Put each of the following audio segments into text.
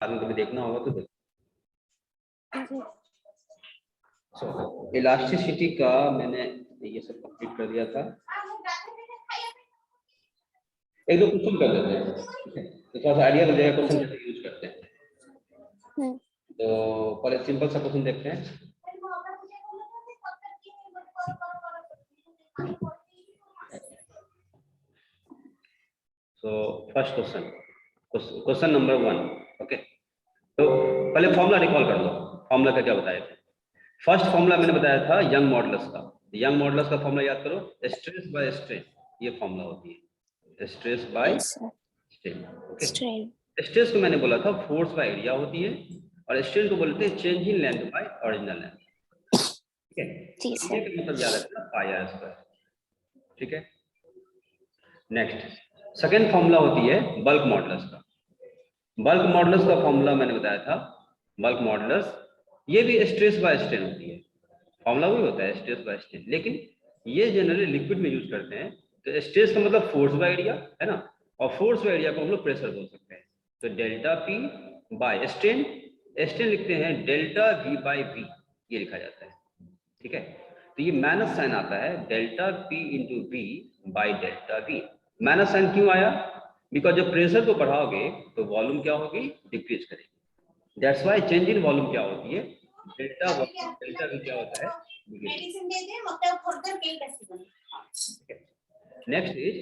बाद में कभी देखना होगा तो देखो। सो इलास्टिसिटी का मैंने ये सब कंप्लीट कर दिया था। एक दो क्वेश्चन कर लेते हैं, ठीक है, तो थोड़ा सा आइडिया मिल जाएगा क्वेश्चन कैसे यूज करते हैं। तो पहले सिंपल सा क्वेश्चन देखते हैं। So first question number 1, okay. तो पहले फॉर्मूला रिकॉल कर लो, फॉर्मूला का क्या बताया था। फर्स्ट फॉर्मूला मैंने बताया था यंग मॉडुलस का। यंग मॉडुलस का फॉर्मूला याद करो, स्ट्रेस बाय स्ट्रेन, ये फॉर्मूला होती है, stress by strain. Okay, stress को मैंने बोला था फोर्स बाय एरिया होती है, और स्ट्रेन को बोलते हैं change in length bye original length, ठीक है। ये का मतलब याद रखना पाई आर स्क्वायर, ठीक है। नेक्स्ट सेकेंड फॉर्मूला होती है बल्क मॉडुलस का। बल्क मॉडुलस का फॉर्मूला मैंने बताया था, बल्क मॉडुलस ये भी स्ट्रेस बाय स्ट्रेन होती है, फॉर्मूला वही होता है स्ट्रेस बाय स्ट्रेन, लेकिन ये जनरली लिक्विड में यूज करते हैं। तो स्ट्रेस का मतलब फोर्स बाय एरिया है ना, और फोर्स बाय एरिया को हम लोग प्रेशर बोल सकते हैं। तो delta P by strain, strain लिखते हैं डेल्टा वी बाय वी, ये लिखा जाता है, ठीक है। तो ये माइनस साइन आता है delta P into V by delta V. Minus sign क्यों आया? बिकॉज जब प्रेशर को बढ़ाओगे तो वॉल्यूम क्या होगी, डिक्रीज करेगी। That's why change in volume क्या होती है, डेल्टा वी क्या होता है, नेक्स्ट इज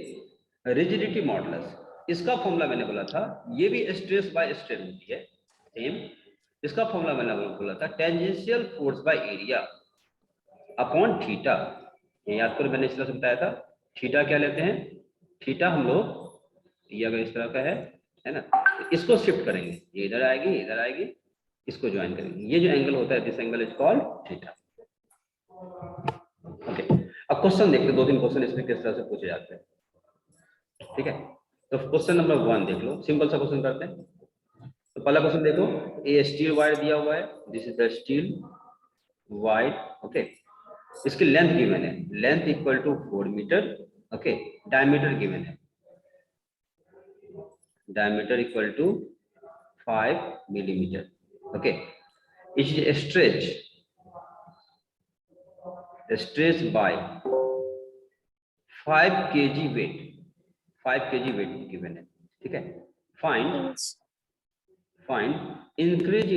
रिजिडिटी मॉडुलस। इसका फॉर्मूला मैंने बोला था, ये भी स्ट्रेस बाय स्ट्रेन होती है सेम। इसका फॉर्मूला मैंने बोला था tangential force by area upon theta. ये याद करो, मैंने इस तरह से बताया था। थीटा क्या लेते हैं, थीटा हम लोग ये अगर इस तरह का है ना, तो इसको शिफ्ट करेंगे, ये इधर आएगी, इधर आएगी, इसको ज्वाइन करेंगे, ये जो एंगल होता है this angle is called theta. Okay, अब क्वेश्चन देखते हैं, 2-3 क्वेश्चन इसमें किस तरह से पूछे जाते हैं, ठीक है। तो क्वेश्चन नंबर 1 देख लो, सिंपल सा क्वेश्चन करते हैं। तो पहला क्वेश्चन देखो, ये स्टील वायर दिया हुआ है, this is the steel wire, okay. इसकी लेंथ गिवन है, length equal to 4 metre, okay. Diameter given है, diameter equal to 5 millimetre, okay. Is stretch by 5 kg weight, 5 kg weight given है, ठीक है। फाइंड इंक्रीज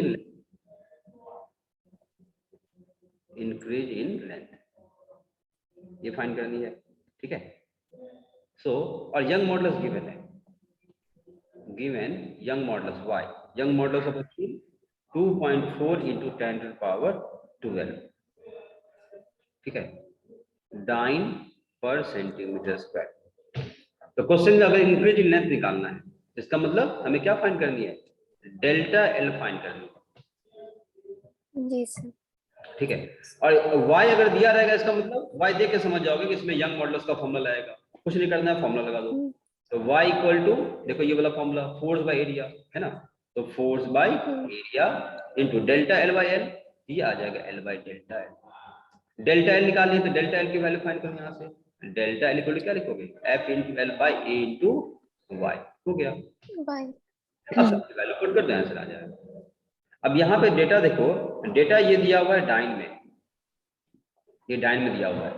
इन लेंथ, ये find करनी है, ठीक है। सो और यंग मॉडुलस गिवन है, given Young modulus y, Young modulus of steel 2.4 into 10 to the power 12, ठीक है, डाइन पर सेंटीमीटर स्क्वायर। तो क्वेश्चन में अगर इंक्रीज इन लेंथ निकालना है, इसका मतलब हमें क्या फाइंड करनी है, डेल्टा एल फाइंड करनी है, जी सर, ठीक है। और y अगर दिया रहेगा, इसका मतलब y देख के समझ जाओगे कि इसमें यंग मॉडुलस का फॉर्मूला लाएगा, कुछ नहीं करना है, फॉर्मूला लगा दो। तो y इक्वल टू, देखो ये वाला फॉर्मूला फोर्स बाय एरिया है ना, तो force by area into delta L by L, ये आ जाएगा L by delta L. Delta L निकालनी है तो डेल्टा एल की वैल्यू फाइंड करो यहाँ से, डेल्टा एल इक्वल टू क्या लिखोगे, F into L by A into Y, हो गया बाय। अब सबकी वैल्यू पुट कर दो, आंसर आ जाएगा। अब यहाँ पे डेटा देखो, डेटा ये दिया हुआ है डाइन में, ये डाइन में दिया हुआ है,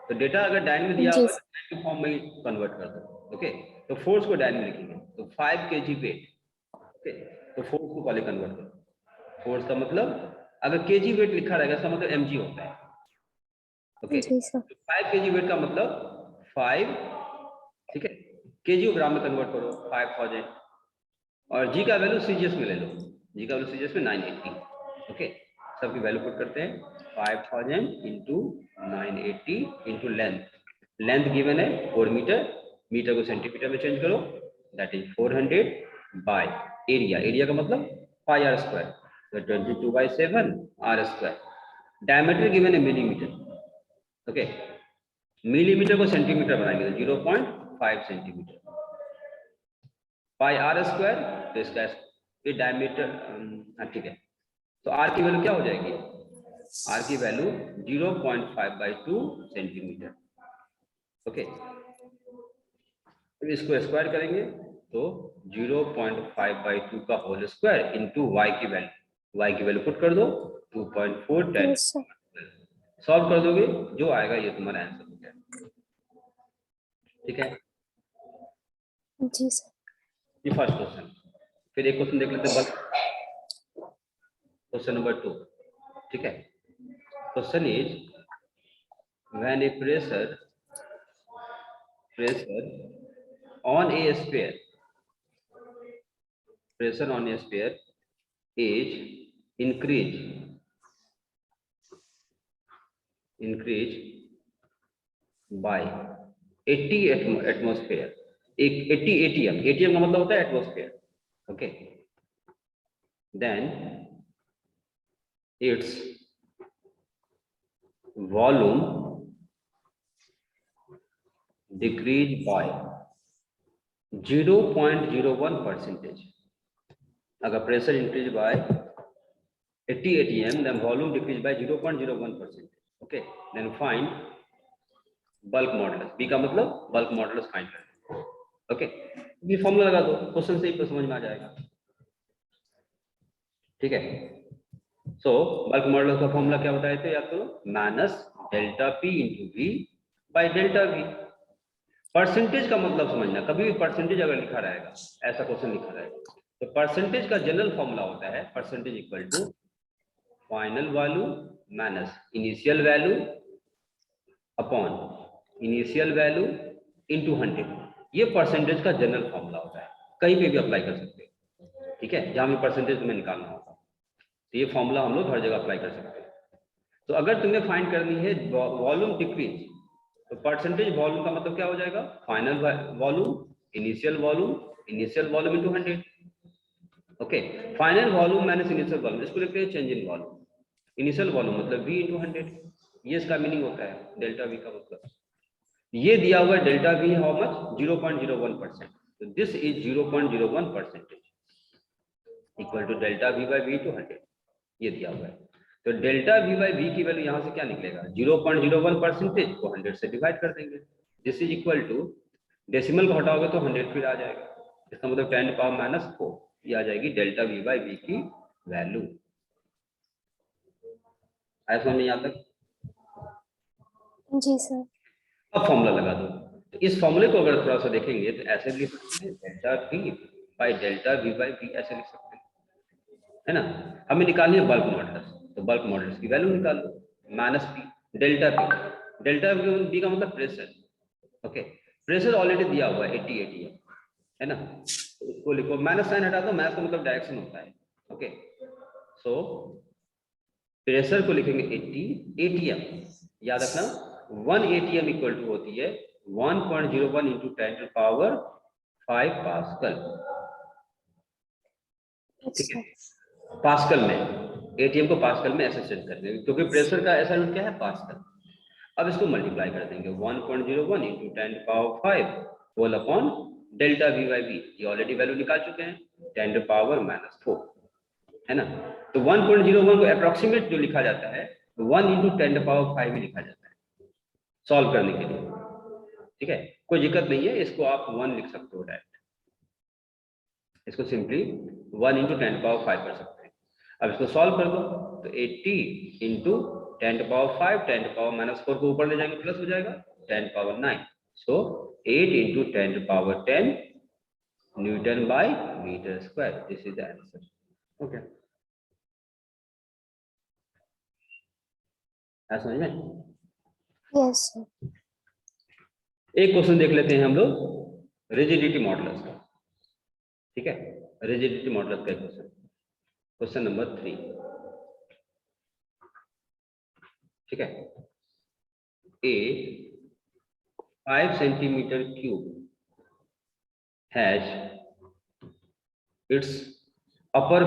तो डेटा अगर डाइन में दिया हुआ है तो डाइन के फॉर्म में कन्वर्ट कर दो, ओके। तो फोर्स को डाइन में लिखेंगे, तो 5 kg वेट, ओके। तो फोर्स को पहले कन्वर्ट करो, फोर्स का मतलब अगर केजी वेट लिखा रहेगा इसका मतलब mg होता है, ओके। तो 5 kg वेट का मतलब 5, ठीक है, केजी को ग्राम में कन्वर्ट करो 5000, और जी का वैल्यू सीजीएस में ले लो, जी का वैल्यू सीजीएस में 980, ओके। सबकी वैल्यू पुट करते हैं, 5000 into 980 into length, length given है 4 मीटर, मीटर को सेंटीमीटर में चेंज करो, that is 400 by area, area का मतलब पाई आर स्क्वायर, तो 22/7 आर स्क्वायर। डायमीटर गिवन है मिलीमीटर, ओके। मिलीमीटर को सेंटीमीटर बनाएंगे तो 0.5 सेंटीमीटर, पाई आर स्क्वायर, तो इसका ये डायमीटर, ठीक है। तो आर की वैल्यू क्या हो जाएगी, आर की वैल्यू 0.5/2 सेंटीमीटर, ओके। तो इसको स्क्वायर करेंगे तो 0.5/2 का होल स्क्वायर इंटू y की वैल्यू पुट कर दो 2.4 10 सॉल्व कर दोगे जो आएगा ये तुम्हारा आंसर हो गया। ठीक है जी सर। ये फर्स्ट क्वेश्चन। फिर एक क्वेश्चन देख लेते हैं क्वेश्चन नंबर 2। ठीक है question is when A pressure on a sphere is increased by 80 atmosphere 80 atm का मतलब होता है atmosphere. Okay then its volume decreased by 0.01%। अगर pressure increase by 80 atm then volume decrease by 0.01%। okay then find bulk modulus। b का मतलब bulk modulus find करना। Okay ये formula लगा दो क्वेश्चन से ही समझ में आ जाएगा। ठीक है सो बल्क मॉडुलस का फॉर्मूला क्या बताए थे याद करो minus delta P into V by delta V. Percentage का मतलब समझना कभी भी परसेंटेज अगर लिखा रहेगा ऐसा क्वेश्चन लिखा रहेगा तो परसेंटेज का जनरल फॉर्मूला होता है percentage equal to final value minus initial value upon initial value into 100। ये परसेंटेज का जनरल फॉर्मूला होता है कहीं पे भी अप्लाई कर सकते हो। ठीक है जहां भी परसेंटेज तुम्हें निकालना होगा तो ये फॉर्मूला हम लोग हर जगह अप्लाई कर सकते हैं। तो अगर तुम्हें फाइंड करनी है वॉल्यूम डिक्रीज तो परसेंटेज वॉल्यूम का मतलब क्या हो जाएगा final volume initial volume into 100। Okay final volume minus initial volume इसको लिखते हैं change in volume. Initial volume मतलब v इंटू 100 ये इसका मीनिंग होता है डेल्टा v का मतलब। ये दिया हुआ है डेल्टा v हाउ मच 0.01%। तो this is 0.01% equal to delta v by v to 100 ये दिया हुआ है। तो डेल्टा v बाई v की वैल्यू यहाँ से क्या निकलेगा 0.01% को 100 से डिवाइड कर देंगे। This is equal to decimal को हटाओगे तो 100 फिर आ जाएगा इसका मतलब 10⁻⁻⁴ ये आ जाएगी डेल्टा v बाई v की वैल्यू। ऐसा नहीं आता जी सर। अब फॉर्मूला लगा दो। तो इस फॉर्मूले को अगर थोड़ा सा देखेंगे तो ऐसे लिख सकते हैं delta v by delta v by v ऐसे लिख सकते हैं है ना। हमें निकालनी है बल्क मॉडुलस तो बल्क मॉडुलस की वैल्यू निकाल लो माइनस पी डेल्टा पी का मतलब प्रेशर। ओके प्रेशर ऑलरेडी दिया हुआ है 80 atm है ना तो इसको लिखो माइनस साइन हटा दो माइनस का मतलब डायरेक्शन होता है। ओके सो प्रेशर को लिखेंगे 80 atm याद रखना 1 atm इक्वल टू होती है 1.01 इंटू 10⁻⁵ पास्कल। ठीक है पास्कल में एटीएम को पास्कल में ऐसे चेंज कर देंगे क्योंकि प्रेशर का ऐसा यूनिट क्या है पास्कल। अब इसको मल्टीप्लाई कर देंगे 1.01 into 10⁵ whole upon delta v by v ये ऑलरेडी वैल्यू निकाल चुके हैं 10⁻⁻⁴ है ना। तो 1.01 को अप्रोक्सीमेट जो लिखा जाता है 1 इंटू 10⁵ भी लिखा जाता है सॉल्व करने के लिए। ठीक है कोई दिक्कत नहीं है इसको आप 1 लिख सकते हो डायरेक्ट इसको सिंपली 1 इंटू 10⁵ कर सकते हैं। अब इसको सॉल्व कर दो तो 80 इंटू 10⁵ 10⁻⁻⁴ को ऊपर ले जाएंगे प्लस हो जाएगा 10⁻9 so 8 into 10⁻10 newton per metre square this is the answer. Okay समझ में यस सर। एक क्वेश्चन देख लेते हैं हम लोग रिजिडिटी मॉडुलस का। ठीक है रिजिडिटी मॉडुलस का क्वेश्चन नंबर 3। ठीक है a 5 centimeter cube has its upper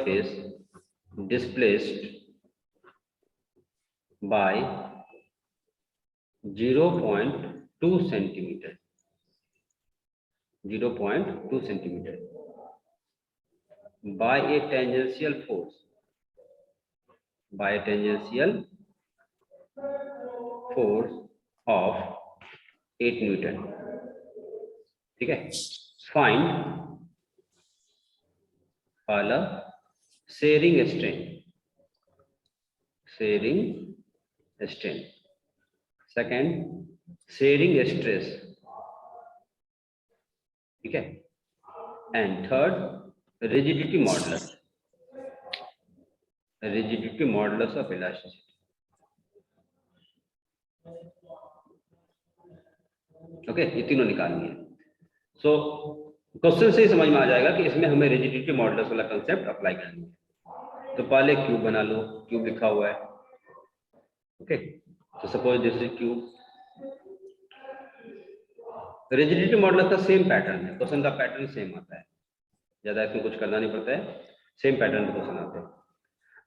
face displaced by 0.2 centimeter by a tangential force of 8 Newton, ठीक है। फाइंड पहला sharing strain, second sharing stress, ठीक है, and third rigidity modulus of elasticity. Okay, ये तीनों निकालनी है। सो क्वेश्चन से ही समझ में आ जाएगा कि इसमें हमें रिजिडिटी मॉडुलस वाला कंसेप्ट अप्लाई करनी है। तो पहले क्यूब बना लो, क्यूब लिखा हुआ है, ओके। तो suppose this is cube. Rigidity modulus का सेम पैटर्न है, क्वेश्चन का पैटर्न सेम आता है, ज्यादा इसमें कुछ करना नहीं पड़ता है, सेम पैटर्न में क्वेश्चन आते हैं।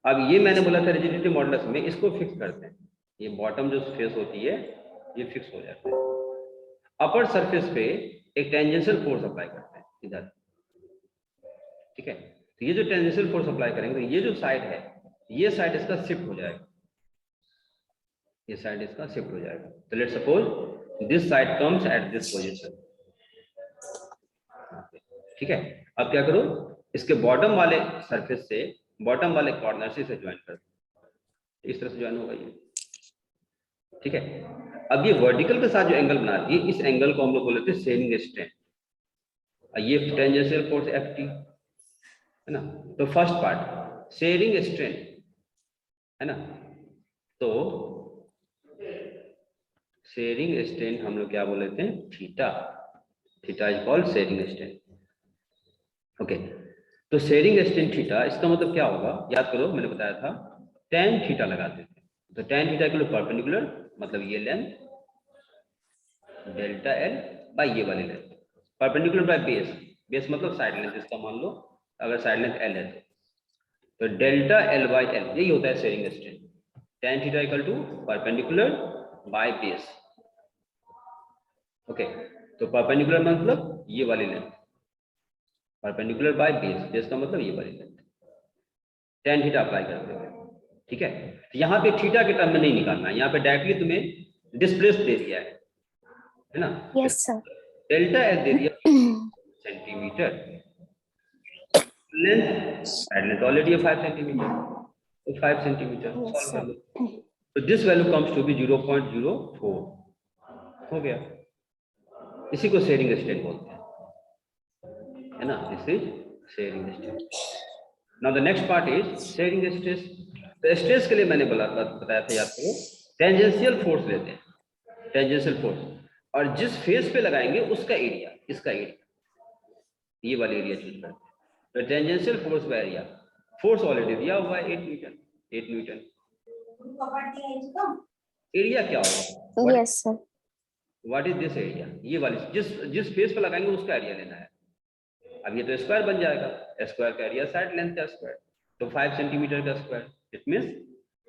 अब ये मैंने बोला था रिजिडिटी मॉडुलस में इसको फिक्स करते हैं, ये बॉटम जो फेस होती है ये फिक्स हो जाता है। अपर सरफेस पे एक टेंजेंशियल फोर्स अप्लाई करते हैं इधर, ठीक है। तो ये जो टेंजेंशियल फोर्स अप्लाई करेंगे तो ये जो साइड है, ये साइड इसका शिफ्ट हो जाएगा, ये साइड इसका शिफ्ट हो जाएगा। तो let's suppose this side comes at this position, ठीक है। अब क्या करो, इसके बॉटम वाले सरफेस से, बॉटम वाले कॉर्नर से इसे ज्वाइन कर दो, इस तरह से ज्वाइन होगा ये, ठीक है। अब ये वर्टिकल के साथ जो एंगल बनाती है, इस एंगल को हम लोग बोलते हैं शेयरिंग स्ट्रेन, ये टेंजेंशियल फोर्स Ft है ना। तो फर्स्ट पार्ट शेयरिंग स्ट्रेन है ना, तो शेयरिंग स्ट्रेन हम लोग क्या बोल लेते हैं, theta is called sharing strain, okay. तो शेयरिंग स्ट्रेन थीटा, इसका मतलब क्या होगा, याद करो मैंने बताया था tan थीटा लगाते थे। तो tan थीटा के लिए परपेंडिकुलर मतलब ये लेंथ डेल्टा एल बाई ये वाली लेंथ, परपेंडिकुलर बाय बेस मतलब साइड लेंथ, इसका मान लो अगर साइड लेंथ एल है तो डेल्टा एल बाई एल, यही होता है shearing strain. tan theta equal to perpendicular by base, okay. तो परपेंडिकुलर मतलब ये वाली लेंथ, परपेंडिकुलर बाय बेस का मतलब ये वाली लेंथ, tan थीटा अप्लाई करते हैं, ठीक है। तो यहाँ पे थीटा के टर्म में नहीं निकालना है, यहाँ पे डायरेक्टली तुम्हें डिस्प्लेस दे दिया है ना। Yes, sir. डेल्टा एल दे दिया centimetre, length side length already है 5 सेंटीमीटर, तो 5 सेंटीमीटर Yes, सॉल्व कर sir. लो। तो this value comes to be 0.04 हो गया, इसी को शेयरिंग स्ट्रेन बोलते हैं, है ना। This is sharing strain. Now the next part is sharing stress. तो स्ट्रेस के लिए मैंने बताया था, याद करो, टेंजेंशियल फोर्स लेते हैं, टेंजेंशियल फोर्स, और जिस फेस पे लगाएंगे उसका एरिया, इसका एरिया, ये वाला एरिया चूज करते हैं। तो tangential force by area, force already दिया हुआ है 8 न्यूटन, 8 न्यूटन। एरिया क्या होगा, Yes, sir. What is this area, ये वाली जिस फेस पे लगाएंगे उसका एरिया लेना है। अब ये तो स्क्वायर बन जाएगा, स्क्वायर का एरिया साइड लेंथ का स्क्वायर, तो 5 सेंटीमीटर का स्क्वायर, इट मींस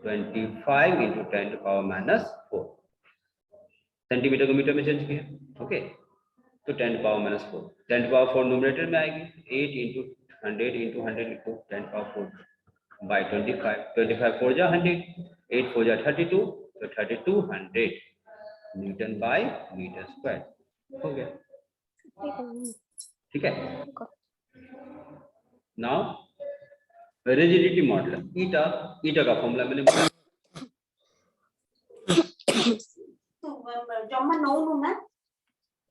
25 × 10⁻⁴ सेंटीमीटर को मीटर में चेंज किया, ओके। तो 10⁻⁴, 10⁻⁴ न्यूमरेटर में आएगी, 8 × 100 × 100 लिखो 10⁻⁴ बाय 25, 25 4 जा 100, 8 4 जा 32, तो 3200 न्यूटन बाय मीटर स्क्वायर हो गया, ठीक है। नाउ रिजिडिटी मॉडुलस, ईटा का फॉर्मूला मैंने बोला,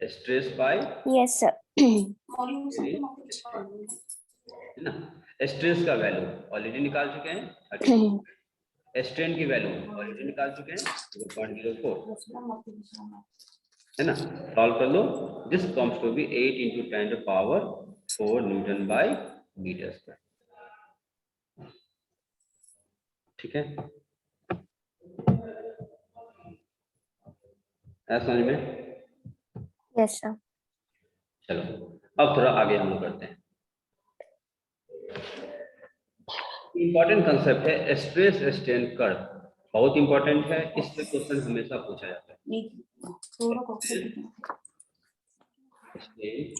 स्ट्रेस बाय, Yes, sir. है ना। स्ट्रेस का वैल्यू ऑलरेडी निकाल चुके हैं 32, स्ट्रेन की वैल्यू ऑलरेडी निकाल चुके हैं 0.04, है ना। सॉल्व कर लो, this comes to be 8 × 10⁻⁴ newton by metre square, ठीक है। ऐसा समझ में? Yes, sir. चलो अब थोड़ा आगे हम लोग करते हैं। इंपॉर्टेंट कंसेप्ट है स्ट्रेस स्ट्रेन कर्व, बहुत इंपॉर्टेंट है, इस पे क्वेश्चन हमेशा पूछा जाता है। स्ट्रेन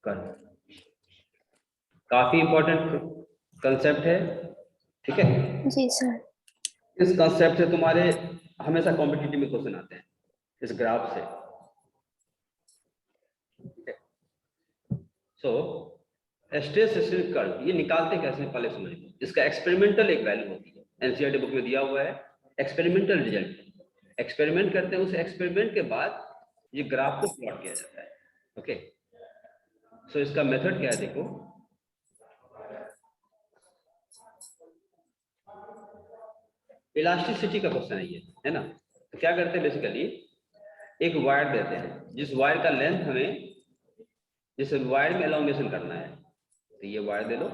कर्व काफी इंपॉर्टेंट कंसेप्ट है, ठीक है। जी सर। इस कंसेप्ट से तुम्हारे हमेशा कॉम्पिटिटिव में क्वेश्चन आते हैं, इस ग्राफ से, सो स्ट्रेस रेसिस्टेंस कर्व ये निकालते कैसे हैं पहले समझ लो। इसका एक्सपेरिमेंटल एक वैल्यू होती है, एनसीईआरटी बुक में दिया हुआ है, एक्सपेरिमेंटल रिजल्ट। एक्सपेरिमेंट करते हैं, उस एक्सपेरिमेंट के बाद ये ग्राफ को प्लॉट किया जाता है। ओके, सो इसका मेथड क्या है देखो। इलास्टिसिटी का क्वेश्चन है ये, है ना। तो क्या करते हैं, बेसिकली एक वायर देते हैं, जिस वायर का लेंथ हमें, जिस वायर में एलोंगेशन करना है, तो ये वायर दे लो,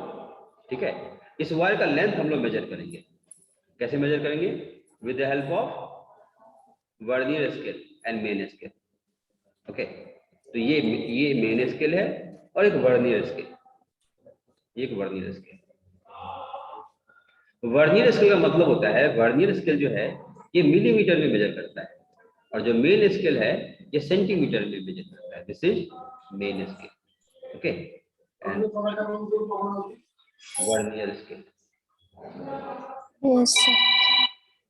ठीक है। इस वायर का लेंथ हम लोग मेजर करेंगे। कैसे मेजर करेंगे? With the help of vernier scale and main scale. Okay, तो ये मेन स्केल है और एक वर्नियर स्केल, एक वर्नियर स्केल। वर्नियर स्केल का मतलब होता है, वर्नियर स्केल जो है ये मिलीमीटर में मेजर करता है, और जो मेन स्केल है ये सेंटीमीटर में मेजर करता है। This is main scale. Okay, and vernier scale, Yes, sir.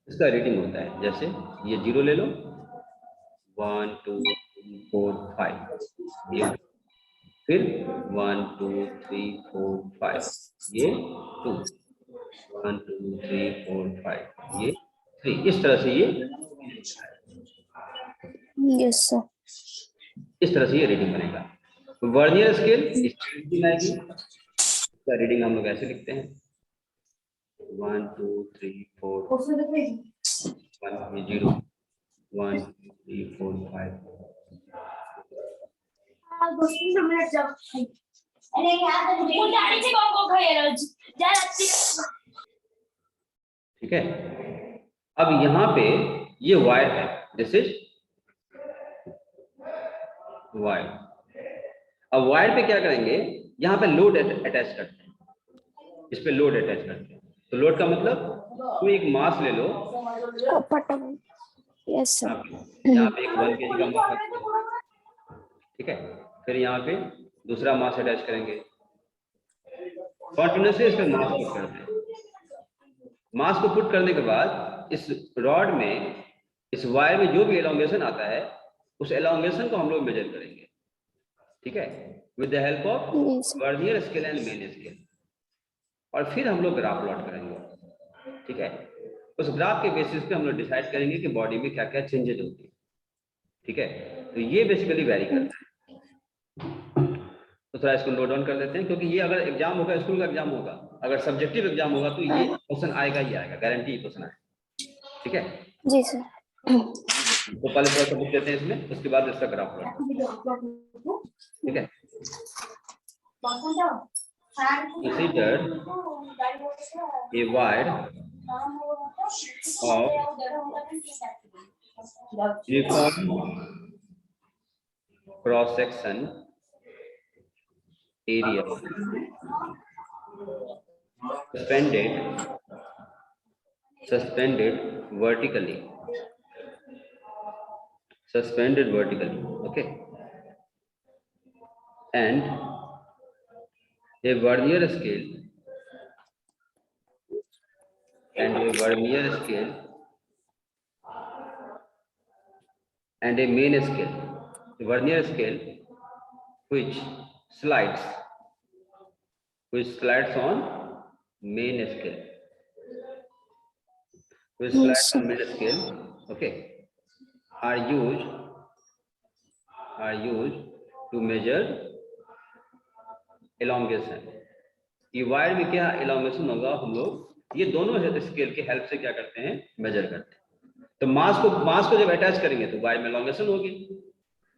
इसका रीडिंग होता है, जैसे ये 0 ले लो, 1 2 3 4 5, ये फिर 1 2 3 4 5, ये 2, 1 2 3 4 5, ये 3। इस तरह से ये Yes, sir. इस तरह से ये रीडिंग बनेगा। तो वर्नियर स्केल इस तरह की रीडिंग आएगी। इसका रीडिंग हम लोग ऐसे लिखते हैं, 1 2 3 4 1 ये 0 1 2 3 4 5। ठीक है, अब यहाँ पे ये वायर है, दिस इज वायर। अब वायर पे क्या करेंगे, यहाँ पे लोड अटैच करते हैं, इस पे लोड अटैच करते हैं। तो लोड का मतलब तुम एक मास ले लो, Yes, sir. यहाँ पे एक 1 kg का मास रखते हैं, ठीक है। फिर यहाँ पे दूसरा मास अटैच करेंगे, कंटिन्यूसली इस पे मास पुट करते हैं। मास को पुट करने के बाद इस रॉड में, इस वायर में जो भी एलोंगेशन आता है, उस एलोंगेशन को हम लोग मेजर करेंगे, ठीक है, with the help of Yes, sir. Vernier scale and main scale. और फिर हम लोग ग्राफ प्लॉट करेंगे, ठीक है। उस ग्राफ के बेसिस पे हम लोग डिसाइड करेंगे कि बॉडी में क्या क्या चेंजेस होती है, ठीक है। तो ये बेसिकली वेरी करता है। तो थोड़ा इसको नोट डाउन कर लेते हैं, क्योंकि ये अगर एग्जाम होगा, स्कूल का एग्जाम होगा, अगर सब्जेक्टिव एग्जाम होगा तो ये क्वेश्चन आएगा ही आएगा, गारंटी क्वेश्चन आएगा, ठीक है। जी सर। तो पहले थोड़ा सा बुक लेते हैं इसमें, उसके बाद इसका ग्राफ प्लॉट, ठीक है। Consider a wire of uniform cross section area suspended vertically, okay, and a vernier scale and a main scale. The vernier scale which slides on main scale, okay, are used to measure elongation. ये wire में क्या elongation होगा, हम लोग ये दोनों scale के help से क्या करते हैं, मेजर करते हैं। तो मास को जब अटैच करेंगे तो वायर में elongation होगी।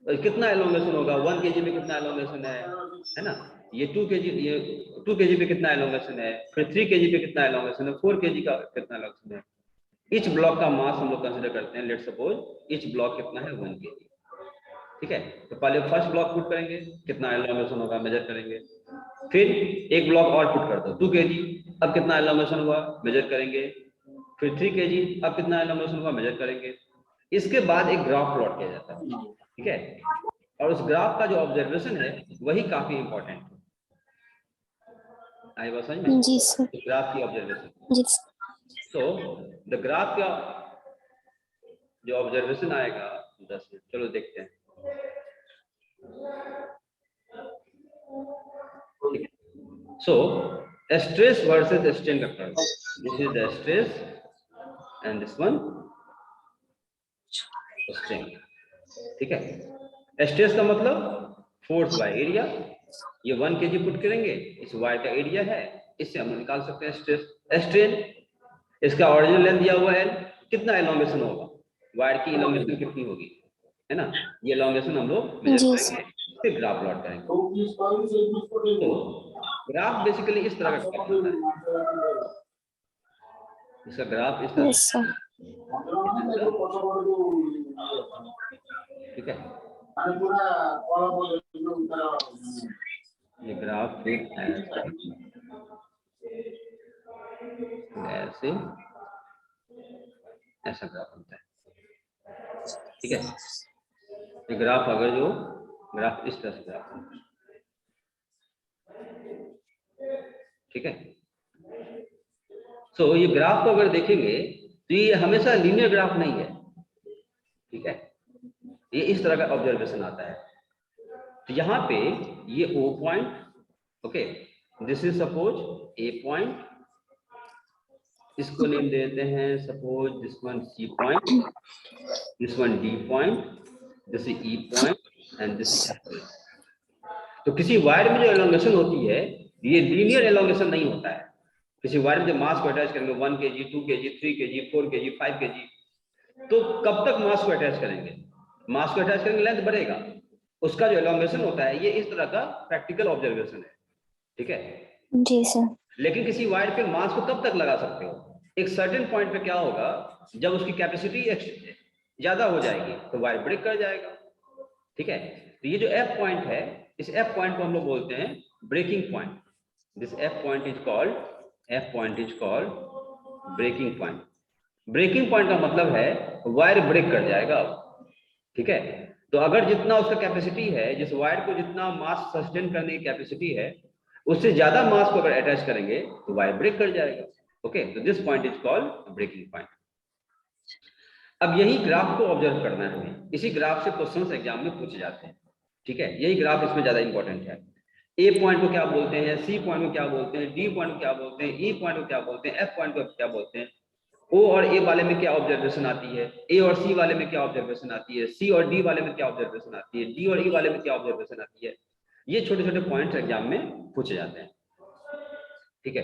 तो कितना elongation होगा, 1 kg में कितना elongation है ना। ये 2 kg पे कितना elongation है, फिर 3 kg पे कितना elongation है, 4 kg का कितना elongation है। इच ब्लॉक का मास हम लोग कंसीडर करते हैं, लेट सपोज इच ब्लॉक कितना है, 1 kg, ठीक है। तो पहले फर्स्ट ब्लॉक पुट करेंगे, कितना elongation होगा मेजर करेंगे। फिर एक ब्लॉक और पुट कर दो, 2 kg, अब कितना elongation हुआ मेजर करेंगे। फिर 3 kg, अब कितना elongation हुआ मेजर करेंगे। इसके बाद एक ग्राफ प्लॉट किया जाता है, ठीक है। और उस ग्राफ का जो ऑब्जर्वेशन है वही काफी इंपॉर्टेंट है। आई बात समझ में? जी सर। ग्राफ की ऑब्जर्वेशन, जी तो द ग्राफ का जो ऑब्जर्वेशन आएगा 10 मिनट, चलो देखते हैं। So stress versus strain का curve. This is the stress and this one strain. ठीक है, स्ट्रेस का मतलब फोर्स बाय एरिया, ये 1 kg पुट करेंगे, इस वायर का एरिया है, इससे हम निकाल सकते हैं स्ट्रेस। स्ट्रेन, इसका ओरिजिनल लेंथ दिया हुआ है, कितना एलोंगेशन होगा, वायर की एलोंगेशन कितनी होगी, है ना, ये एलोंगेशन हम लोग मेजर जी करेंगे, फिर ग्राफ प्लॉट करेंगे। तो ग्राफ बेसिकली इस तरह का ग्राफ होता है, इसका ग्राफ इस तरह Yes, sir. ठीक है, ये ग्राफ फिर ऐसे ऐसा ग्राफ बनता है, ठीक है। ये ग्राफ अगर जो ग्राफ इस तरह से ग्राफ बनता है, ठीक है। सो ये ग्राफ को अगर देखेंगे तो ये हमेशा लीनियर ग्राफ नहीं है, ठीक है, ये इस तरह का ऑब्जर्वेशन आता है। तो यहाँ पे ये O point, okay, this is suppose A point, इसको नेम देते हैं suppose this one C point, this one D point, this is E point and this is F point. तो किसी वायर में जो एलोंगेशन होती है ये लीनियर एलोंगेशन नहीं होता है। किसी वायर में जब मास को अटैच करेंगे 1 kg, 2 kg, 3 kg, 4 kg, 5 kg, तो कब तक मास को अटैच करेंगे, मास को अटैच करेंगे लेंथ बढ़ेगा, उसका जो एलोंगेशन होता है ये इस तरह का प्रैक्टिकल ऑब्जर्वेशन है, ठीक है। जी सर। लेकिन किसी वायर पे मास को कब तक लगा सकते हो, एक सर्टेन पॉइंट पे क्या होगा, जब उसकी कैपेसिटी ज्यादा हो जाएगी तो वायर ब्रेक कर जाएगा, ठीक है। तो ये जो F पॉइंट है, इस F पॉइंट को हम लोग बोलते हैं breaking point. This F point is called breaking point. Breaking point का मतलब है वायर ब्रेक कर जाएगा, ठीक है। तो अगर जितना उसका कैपेसिटी है, जिस वायर को जितना मास सस्टेन करने की कैपेसिटी है, उससे ज्यादा मास को अगर अटैच करेंगे तो वायर ब्रेक कर जाएगा, ओके। तो this point is called breaking point. अब यही ग्राफ को ऑब्जर्व करना है हमें, इसी ग्राफ से क्वेश्चंस एग्जाम में पूछे जाते हैं, ठीक है। यही ग्राफ इसमें ज्यादा इंपॉर्टेंट है। ए पॉइंट को क्या बोलते हैं, सी पॉइंट को क्या बोलते हैं, डी पॉइंट को क्या बोलते हैं, ई पॉइंट को क्या बोलते हैं, एफ पॉइंट को क्या बोलते हैं, ओ और ए वाले में क्या ऑब्जर्वेशन आती है, ए और सी वाले में क्या ऑब्जर्वेशन आती है, सी और डी वाले में क्या ऑब्जर्वेशन आती है, डी और ई वाले में क्या ऑब्जर्वेशन आती है, ये छोटे छोटे पॉइंट्स एग्जाम में पूछे जाते हैं, ठीक है।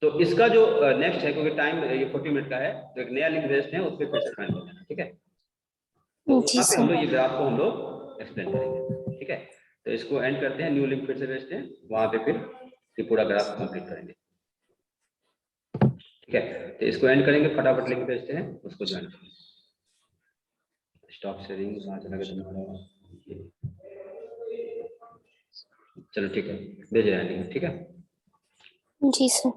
तो इसका जो नेक्स्ट है, क्योंकि टाइम ये 40 मिनट का है, तो एक नया लिंक भेजते हैं, उस पर फिर से ज्वाइन हो जाना, ठीक है। तो जी वहाँ पे हम सर। लोग ये ग्राफ को हम लोग एक्सप्लेन करेंगे, ठीक है। तो इसको एंड करते हैं, न्यू लिंक फिर से भेजते हैं, वहां पे फिर ये पूरा ग्राफ कंप्लीट करेंगे, ठीक है। तो इसको एंड करेंगे, फटाफट लिंक भेजते हैं, उसको ज्वाइन करेंगे। स्टॉप शेयरिंग कहाँ चला गया तुम्हारा, चलो ठीक है, भेज रहे हैं लिंक, ठीक है। जी सर।